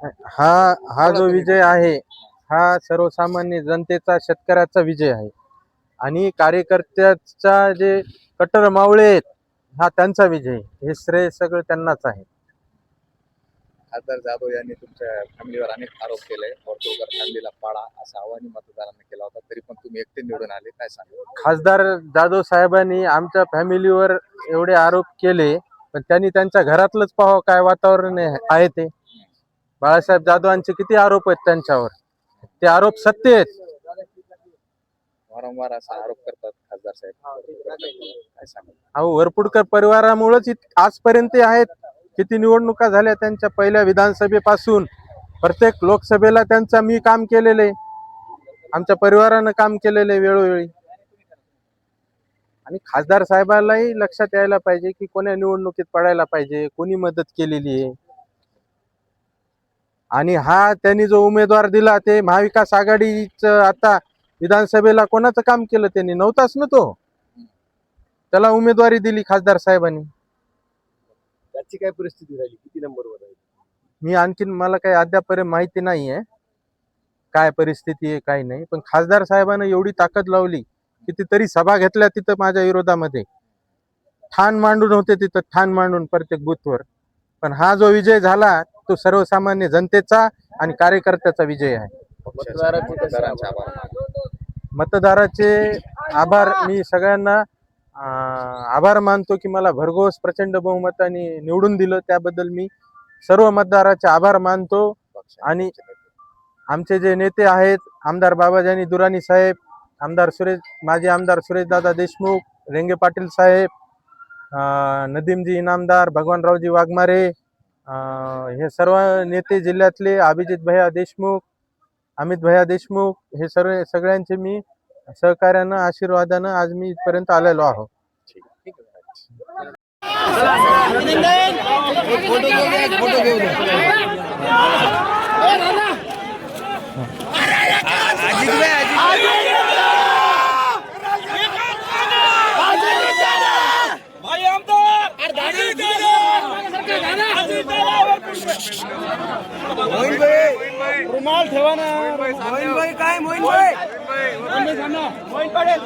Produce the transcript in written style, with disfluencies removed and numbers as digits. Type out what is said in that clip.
हा हा जो विजय आहे हा सर्वसामान्य जनतेचा शेतकऱ्याचा विजय आहे आणि कार्यकर्त्याचा जे कट्टर मावळे आहेत हा त्यांचा विजय हे श्रेय सगळं त्यांनाच आहे. खासदार जाधव यांनी तुमच्या फॅमिलीवर अनेक आरोप केले. वर्तुळकर फॅमिलीला पाडा असं आवाहन मतदारांना केला होता, तरी पण तुम्ही एकटे निवडून आले, काय सांगा? खासदार जाधव साहेबांनी आमच्या फॅमिलीवर एवढे आरोप केले, पण त्यांनी त्यांच्या घरातलंच पाहावं काय वातावरण आहे ते. बाळासाहेब जाधवांचे किती आरोप आहेत त्यांच्यावर, ते आरोप सत्य आहेत. वारंवार असा आरोप करतात खासदार साहेब, काय सांगा? अहो वरपुडकर परिवारामुळेच आजपर्यंत आहेत. किती निवडणुका झाल्या त्यांच्या, पहिल्या विधानसभेपासून प्रत्येक लोकसभेला त्यांचा मी काम केलेले, आमच्या परिवारानं काम केलेले वेळोवेळी. आणि खासदार साहेबांनाही लक्षात यायला पाहिजे की कोण्या निवडणुकीत पडायला पाहिजे, कोणी मदत केलेली आहे. आणि हा त्यांनी जो उमेदवार दिला ते महाविकास आघाडीचं आता विधानसभेला कोणाचं काम केलं त्यांनी? नव्हताच ना तो. त्याला उमेदवारी दिली खासदार साहेबांनी. त्याची काय परिस्थिती झाली, किती नंबरवर आहे? मी आणखीन मला काही अद्यापर्यंत माहिती नाही आहे काय परिस्थिती आहे काय नाही, पण खासदार साहेबांना एवढी ताकद लावली कितीतरी सभा घेतल्या तिथं माझ्या विरोधामध्ये, ठाण मांडून होते तिथं, ठाण मांडून प्रत्येक बूथवर. पण हा जो विजय झाला तो सर्वसामान्य जनतेचा आणि कार्यकर्त्याचा विजय आहे. मतदाराचे आभार मी सगळ्यांना आभार मानतो की मला भरघोस प्रचंड बहुमताने निवडून दिलं, त्याबद्दल मी सर्व मतदाराचे आभार मानतो. आणि आमचे जे नेते आहेत, आमदार बाबाजानी दुराणी साहेब, माजी आमदार सुरेशदादा देशमुख, रेंगे पाटील साहेब, नदीमजी इनामदार, भगवानरावजी वाघमारे, हे सर्व नेते जिल्ह्यातले, अभिजित भैया देशमुख, अमित भैया देशमुख, हे सगळ्यांचे मी सहकार्यानं आशीर्वादानं आज मी इथपर्यंत आलेलो आहोत. रुमाल ठेवा ना. मोहीन भाई काय? मोहीन भाई मोहीन पडेल.